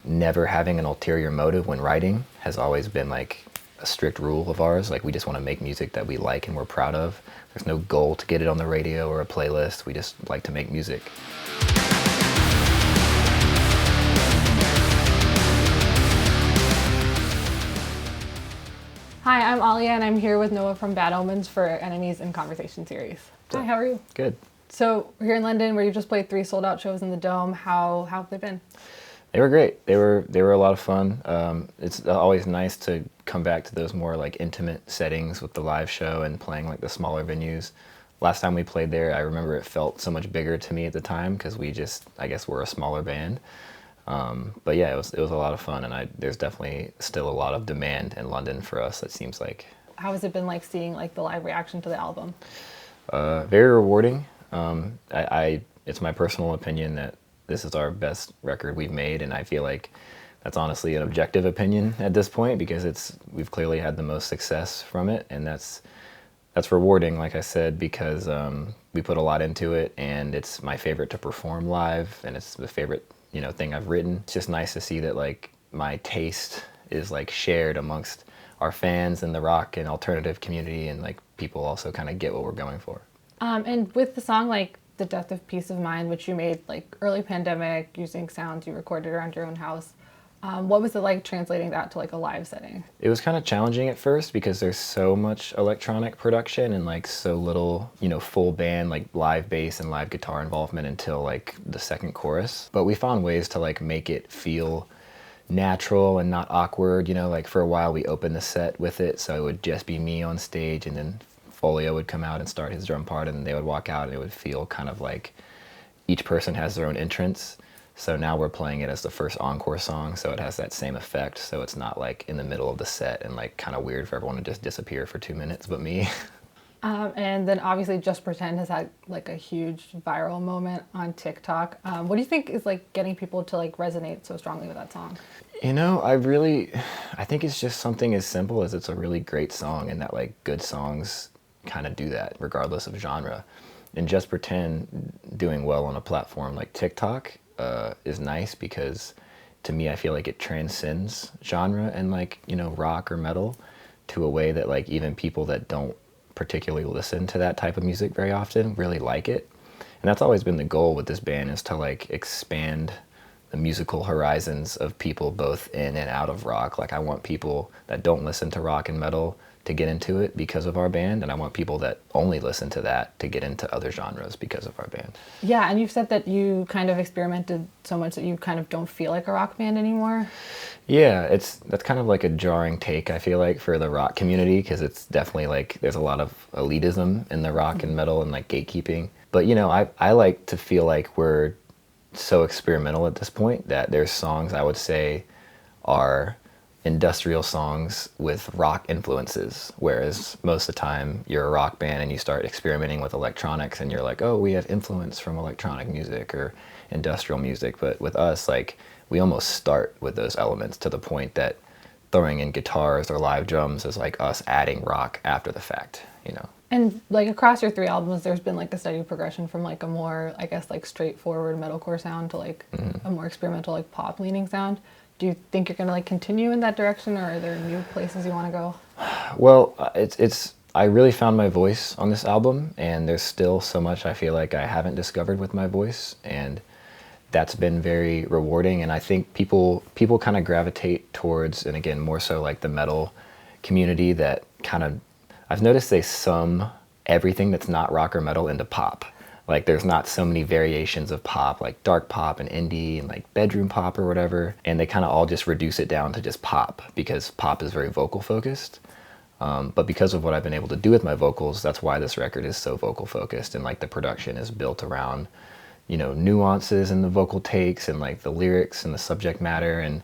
never having an ulterior motive when writing has always been like a strict rule of ours. Like we just want to make music that we like and we're proud of. There's no goal to get it on the radio or a playlist. We just like to make music. Hi, I'm Alia, and I'm here with Noah from Bad Omens for Enemies in Conversation series. Hi, how are you? Good. So we're here in London, where you just played 3 sold-out shows in the Dome. How have they been? They were great. They were a lot of fun. It's always nice to come back to those more like intimate settings with the live show and playing like the smaller venues. Last time we played there, I remember it felt so much bigger to me at the time because we just, I guess, we're a smaller band. But yeah, it was a lot of fun, and there's definitely still a lot of demand in London for us. It seems like. How has it been like seeing like the live reaction to the album? Very rewarding. It's my personal opinion that this is our best record we've made, and I feel like that's honestly an objective opinion at this point because we've clearly had the most success from it, and that's rewarding, like I said, because we put a lot into it, and it's my favorite to perform live, and it's the favorite thing I've written. It's just nice to see that like my taste is like shared amongst our fans in the rock and alternative community, and like people also kind of get what we're going for. And with the song like The Death of Peace of Mind, which you made like early pandemic using sounds you recorded around your own house, what was it like translating that to like a live setting? It was kind of challenging at first because there's so much electronic production and like so little, full band like live bass and live guitar involvement until like the second chorus. But we found ways to like make it feel natural and not awkward. Like for a while we opened the set with it, so it would just be me on stage, and then Folio would come out and start his drum part, and they would walk out, and it would feel kind of like each person has their own entrance. So now we're playing it as the first encore song, so it has that same effect. So it's not like in the middle of the set and like kind of weird for everyone to just disappear for 2 minutes but me. And then obviously Just Pretend has had like a huge viral moment on TikTok. What do you think is like getting people to like resonate so strongly with that song? I think it's just something as simple as it's a really great song, and that like good songs kind of do that regardless of genre. And Just Pretend doing well on a platform like TikTok is nice because to me I feel like it transcends genre and like rock or metal to a way that like even people that don't particularly listen to that type of music very often really like it. And that's always been the goal with this band, is to like expand the musical horizons of people both in and out of rock. Like I want people that don't listen to rock and metal to get into it because of our band, and I want people that only listen to that to get into other genres because of our band. Yeah, and you've said that you kind of experimented so much that you kind of don't feel like a rock band anymore. Yeah, that's kind of like a jarring take, I feel like, for the rock community, because it's definitely like there's a lot of elitism in the rock and metal and like gatekeeping. But I like to feel like we're so experimental at this point that there's songs I would say are industrial songs with rock influences, whereas most of the time you're a rock band and you start experimenting with electronics and you're like, oh, we have influence from electronic music or industrial music. But with us, like, we almost start with those elements to the point that throwing in guitars or live drums is like us adding rock after the fact. And like across your 3 albums, there's been like a steady progression from like a more, I guess, like straightforward metalcore sound to like a more experimental like pop leaning sound. Do you think you're gonna like continue in that direction, or are there new places you want to go? Well, I really found my voice on this album, and there's still so much I feel like I haven't discovered with my voice, and that's been very rewarding. And I think people kind of gravitate towards, and again, more so like the metal community, that kind of, I've noticed they sum everything that's not rock or metal into pop. Like there's not so many variations of pop, like dark pop and indie and like bedroom pop or whatever. And they kind of all just reduce it down to just pop because pop is very vocal focused. But because of what I've been able to do with my vocals, that's why this record is so vocal focused, and like the production is built around, nuances in the vocal takes and like the lyrics and the subject matter and,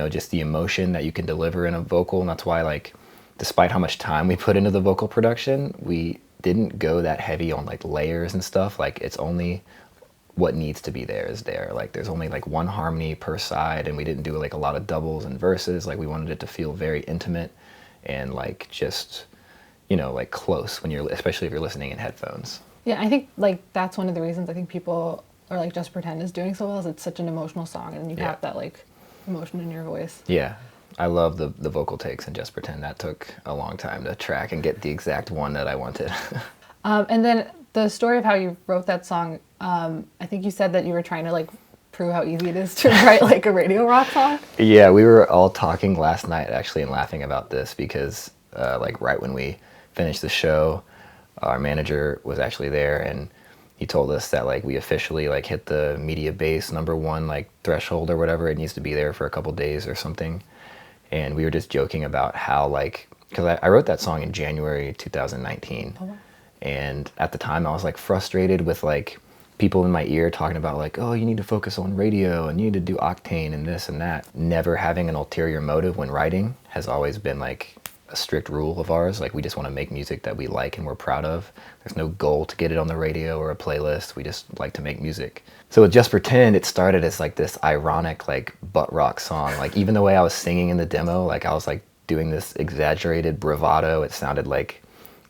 just the emotion that you can deliver in a vocal. And that's why, like, despite how much time we put into the vocal production, we didn't go that heavy on like layers and stuff. Like it's only what needs to be there is there. Like there's only like one harmony per side, and we didn't do like a lot of doubles and verses. Like we wanted it to feel very intimate and like just, like close especially if you're listening in headphones. Yeah, I think like that's one of the reasons I think people are like Just Pretend is doing so well, is it's such an emotional song, and you have that like emotion in your voice. Yeah. I love the vocal takes in Just Pretend. That took a long time to track and get the exact one that I wanted. And then the story of how you wrote that song, I think you said that you were trying to like prove how easy it is to write like a radio rock song. Yeah, we were all talking last night actually and laughing about this because like right when we finished the show, our manager was actually there and he told us that like we officially like hit the media base #1 like threshold or whatever. It needs to be there for a couple days or something. And we were just joking about how like, because I wrote that song in January 2019. Oh, wow. And at the time I was like frustrated with like people in my ear talking about like, oh, you need to focus on radio and you need to do octane and this and that. Never having an ulterior motive when writing has always been like a strict rule of ours. Like we just want to make music that we like and we're proud of. There's no goal to get it on the radio or a playlist. We just like to make music. So with Just Pretend, it started as like this ironic like butt rock song. Like even the way I was singing in the demo, like I was like doing this exaggerated bravado. It sounded like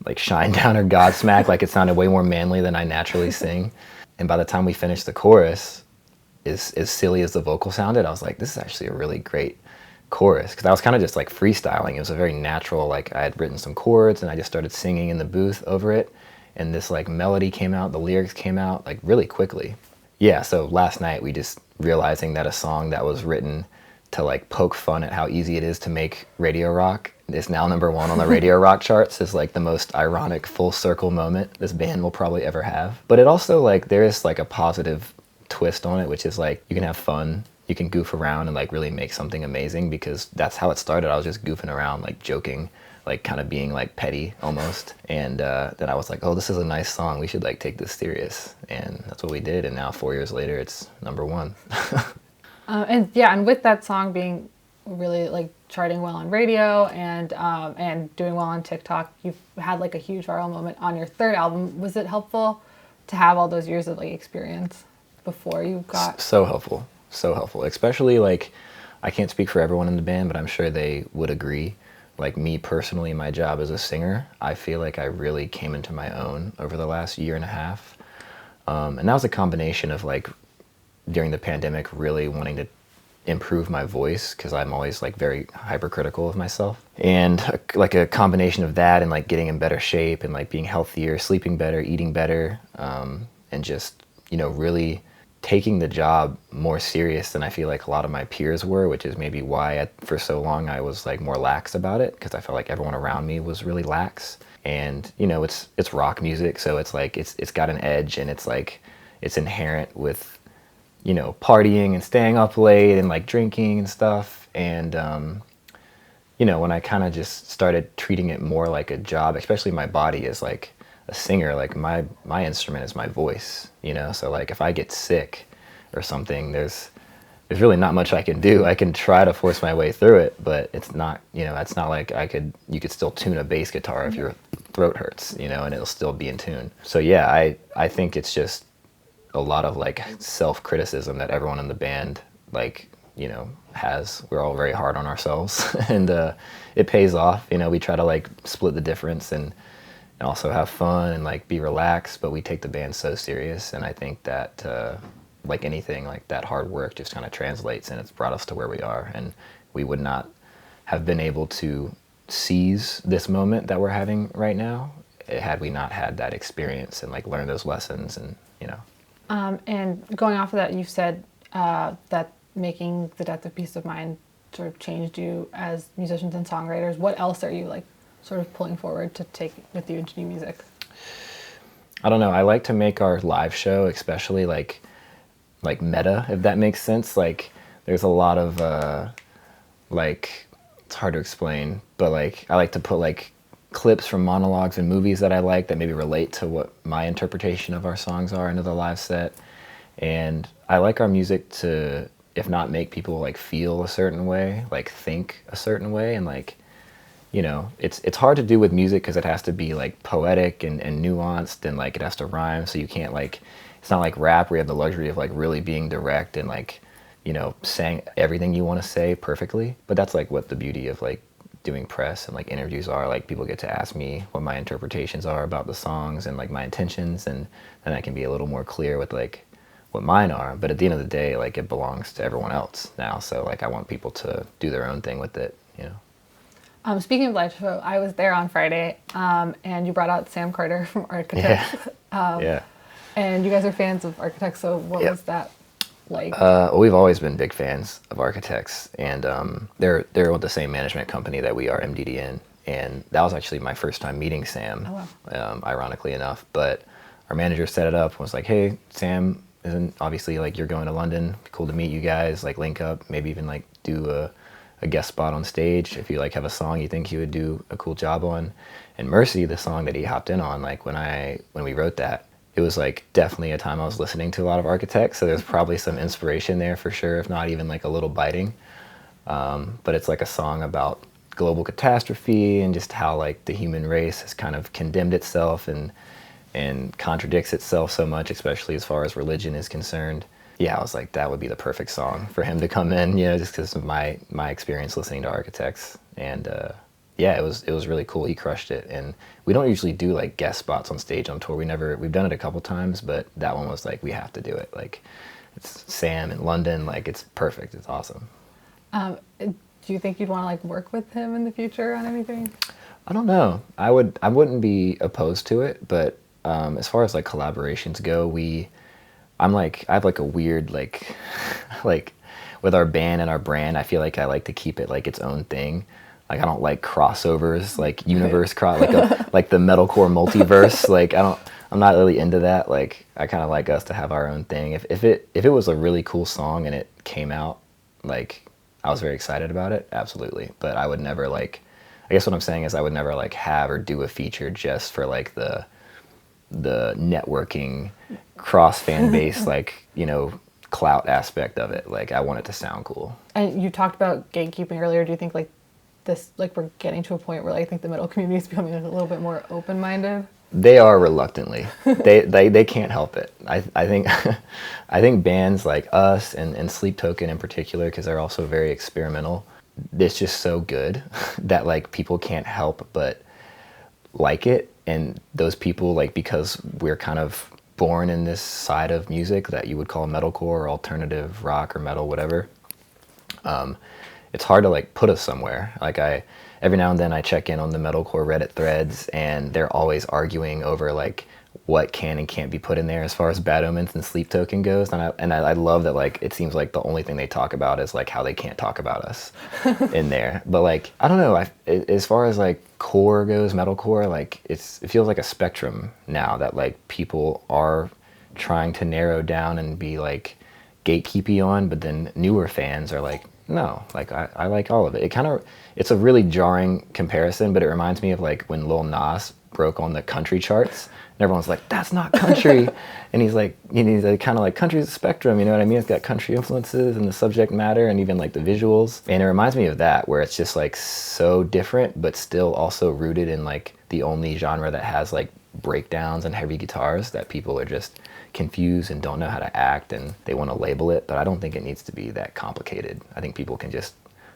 Shinedown or Godsmack. Like it sounded way more manly than I naturally sing. And by the time we finished the chorus, as silly as the vocal sounded, I was like, this is actually a really great chorus. Because I was kind of just like freestyling. It was a very natural, like I had written some chords and I just started singing in the booth over it. And this like melody came out, the lyrics came out like really quickly. Yeah, so last night we just realizing that a song that was written to like poke fun at how easy it is to make radio rock is now #1 on the radio rock charts is like the most ironic full circle moment this band will probably ever have. But it also like there is like a positive twist on it, which is like you can have fun, you can goof around and like really make something amazing, because that's how it started. I was just goofing around, like joking, like kind of being like petty almost. And then I was like, oh, this is a nice song, we should like take this serious. And that's what we did. And now 4 years later, it's #1. And yeah, and with that song being really like charting well on radio and doing well on TikTok, you've had like a huge viral moment on your third album. Was it helpful to have all those years of like experience before you got? So helpful, so helpful. Especially like, I can't speak for everyone in the band, but I'm sure they would agree. Like me personally, my job as a singer, I feel like I really came into my own over the last year and a half. And that was a combination of like, during the pandemic, really wanting to improve my voice, because I'm always like very hypercritical of myself, and like a combination of that and like getting in better shape and like being healthier, sleeping better, eating better, and just, you know, really taking the job more serious than I feel like a lot of my peers were, which is maybe why for so long I was like more lax about it, because I felt like everyone around me was really lax. And you know, it's rock music, so it's like it's got an edge, and it's like it's inherent with, you know, partying and staying up late and like drinking and stuff. And you know, when I kind of just started treating it more like a job, especially my body as like a singer, like my instrument is my voice, you know. So like if I get sick or something, there's really not much I can do. I can try to force my way through it, but it's not, you know, it's not like you could still tune a bass guitar if your throat hurts, you know, and it'll still be in tune. So yeah, I think it's just a lot of like self-criticism that everyone in the band like, you know, has. We're all very hard on ourselves and it pays off. You know, we try to like split the difference and also have fun and like be relaxed, but we take the band so serious. And I think that like anything, like that hard work just kind of translates, and it's brought us to where we are. And we would not have been able to seize this moment that we're having right now had we not had that experience and like learn those lessons. And you know, And going off of that, you said that making The Death of Peace of Mind sort of changed you as musicians and songwriters. What else are you like sort of pulling forward to take with you into new music? I don't know. I like to make our live show, especially like meta, if that makes sense. Like there's a lot of like, it's hard to explain, but like I like to put like clips from monologues and movies that I like that maybe relate to what my interpretation of our songs are into the live set. And I like our music to, if not make people like feel a certain way, like think a certain way. And like, you know, it's hard to do with music because it has to be like poetic and nuanced, and like it has to rhyme. So you can't like, it's not like rap where you have the luxury of like really being direct and like, you know, saying everything you want to say perfectly. But that's like what the beauty of like doing press and like interviews are. Like people get to ask me what my interpretations are about the songs and like my intentions, and then I can be a little more clear with like what mine are. But at the end of the day, like it belongs to everyone else now. So like I want people to do their own thing with it, you know. Speaking of live show, I was there on Friday, and you brought out Sam Carter from Architects. Yeah. Yeah. And you guys are fans of Architects, so what Yep. was that like? We've always been big fans of Architects, and they're with the same management company that we are, MDDN, and that was actually my first time meeting Sam, Oh, wow. ironically enough. But our manager set it up and was like, "Hey, Sam isn't obviously like you're going to London. Cool to meet you guys. Like link up, maybe even like do a guest spot on stage if you like have a song you think he would do a cool job on." And Mercy, the song that he hopped in on, like when we wrote that, it was like definitely a time I was listening to a lot of Architects, so there's probably some inspiration there for sure, if not even like a little biting. But it's like a song about global catastrophe and just how like the human race has kind of condemned itself and contradicts itself so much, especially as far as religion is concerned. Yeah, I was like, that would be the perfect song for him to come in, you know, just because of my experience listening to Architects. And yeah, it was really cool. He crushed it. And we don't usually do like guest spots on stage on tour. We've done it a couple times, but that one was like, we have to do it. Like, it's Sam in London, like it's perfect. It's awesome. Do you think you'd want to like work with him in the future on anything? I don't know. I wouldn't be opposed to it, but as far as like collaborations go, I have like a weird like like with our band and our brand, I feel like I like to keep it like its own thing. Like I don't like crossovers, like universe cross, like the metalcore multiverse. Like I'm not really into that. Like I kind of like us to have our own thing. If it was a really cool song and it came out, like I was very excited about it, absolutely. But I would never like, I guess what I'm saying is I would never like have or do a feature just for like the networking cross fan base, like, you know, clout aspect of it. Like I want it to sound cool. And you talked about gatekeeping earlier. Do you think like this, like we're getting to a point where like, I think the metal community is becoming a little bit more open-minded? They are reluctantly. They can't help it. I think I think bands like us and Sleep Token in particular, because they're also very experimental, it's just so good that like people can't help but like it. And those people, like, because we're kind of born in this side of music that you would call metalcore or alternative rock or metal, whatever, it's hard to like put us somewhere. Like every now and then I check in on the metalcore Reddit threads, and they're always arguing over like what can and can't be put in there as far as Bad Omens and Sleep Token goes. And I love that, like, it seems like the only thing they talk about is like how they can't talk about us in there. But like, I don't know, as far as like core goes, metalcore, like it feels like a spectrum now that like people are trying to narrow down and be like gatekeepy on, but then newer fans are like, no, like I like all of it. It's a really jarring comparison, but it reminds me of like when Lil Nas broke on the country charts, and everyone's like, that's not country. And he's like, kind of like, country's a spectrum, you know what I mean? It's got country influences and the subject matter and even like the visuals. And it reminds me of that, where it's just like so different, but still also rooted in like the only genre that has like breakdowns and heavy guitars, that people are just confused and don't know how to act, and they want to label it. But I don't think it needs to be that complicated. I think people can just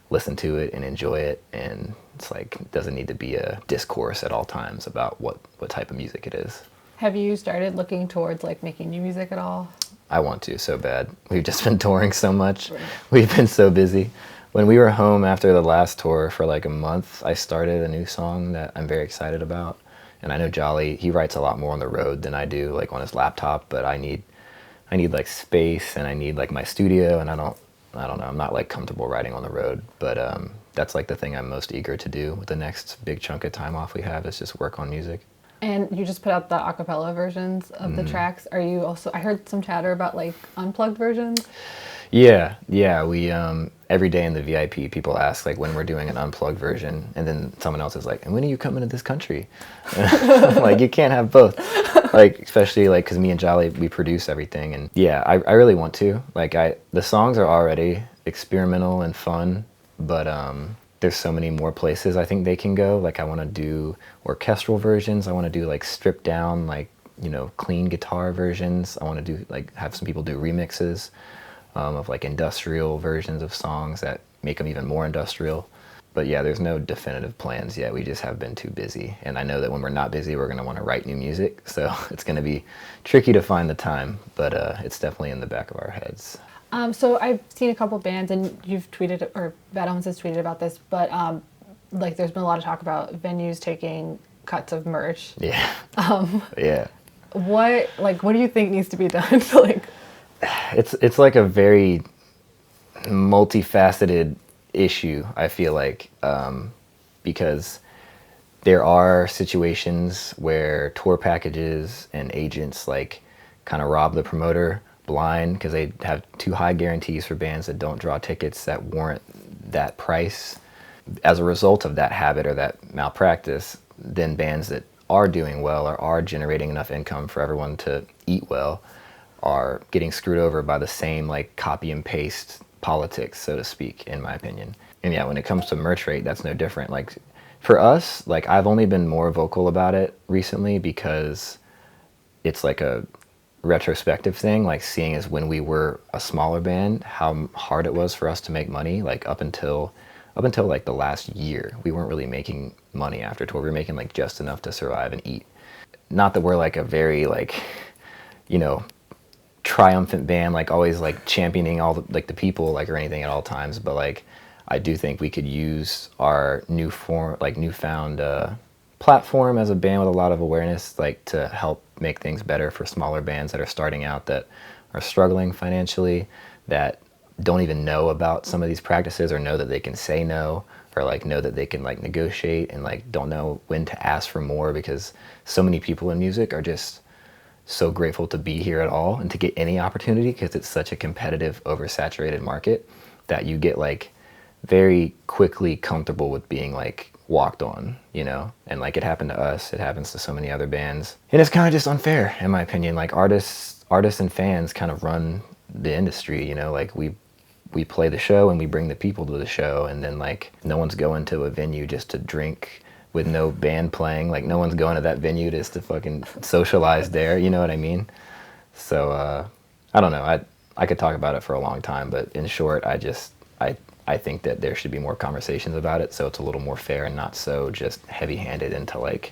listen to it and enjoy it, and it's like, it doesn't need to be a discourse at all times about what type of music it is. Have you started looking towards like making new music at all? I want to so bad. We've just been touring so much. We've been so busy. When we were home after the last tour for like a month, I started a new song that I'm very excited about. And I know Jolly, he writes a lot more on the road than I do, like on his laptop, but I need like space, and I need like my studio, and I don't know, I'm not like comfortable writing on the road. But that's like the thing I'm most eager to do with the next big chunk of time off we have, is just work on music. And you just put out the acapella versions of the tracks. Are you also, I heard some chatter about like unplugged versions? Yeah, we every day in the VIP, people ask like when we're doing an unplugged version, and then someone else is like, and when are you coming to this country? Like, you can't have both. Like, especially like, because me and Jolly, we produce everything, and yeah, I really want to. Like, the songs are already experimental and fun, but there's so many more places I think they can go. Like, I want to do orchestral versions. I want to do like stripped down, like, you know, clean guitar versions. I want to do like, have some people do remixes of like industrial versions of songs that make them even more industrial. But yeah, there's no definitive plans yet. We just have been too busy. And I know that when we're not busy, we're going to want to write new music. So it's going to be tricky to find the time, but it's definitely in the back of our heads. So I've seen a couple bands, and you've tweeted, or Bad Omens has tweeted about this, but like there's been a lot of talk about venues taking cuts of merch. Yeah. Yeah. What do you think needs to be done to like? It's like a very multifaceted issue, I feel like, because there are situations where tour packages and agents like kind of rob the promoter blind because they have too high guarantees for bands that don't draw tickets that warrant that price. As a result of that habit or that malpractice, then bands that are doing well or are generating enough income for everyone to eat well are getting screwed over by the same like copy and paste politics, so to speak, in my opinion. And yeah, when it comes to merch rate, that's no different. Like for us, like I've only been more vocal about it recently because it's like a retrospective thing, like seeing as when we were a smaller band, how hard it was for us to make money. Like up until like the last year, we weren't really making money after tour. We were making like just enough to survive and eat. Not that we're like a very like, you know, triumphant band, like always like championing all the, like the people, like or anything at all times, but like I do think we could use our newfound platform as a band with a lot of awareness, like to help make things better for smaller bands that are starting out, that are struggling financially, that don't even know about some of these practices or know that they can say no, or like know that they can like negotiate, and like don't know when to ask for more, because so many people in music are just so grateful to be here at all and to get any opportunity, because it's such a competitive, oversaturated market that you get like very quickly comfortable with being like walked on, you know? And like it happened to us, it happens to so many other bands. And it's kind of just unfair, in my opinion. Like artists and fans kind of run the industry, you know? Like we play the show and we bring the people to the show, and then like no one's going to a venue just to drink with no band playing. Like no one's going to that venue just to fucking socialize there, you know what I mean? So I don't know, I could talk about it for a long time, but in short, I think that there should be more conversations about it, so it's a little more fair and not so just heavy-handed into like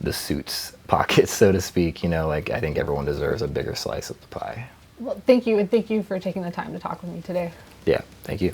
the suits pockets, so to speak, you know? Like I think everyone deserves a bigger slice of the pie. Well, thank you, and thank you for taking the time to talk with me today. Yeah, thank you.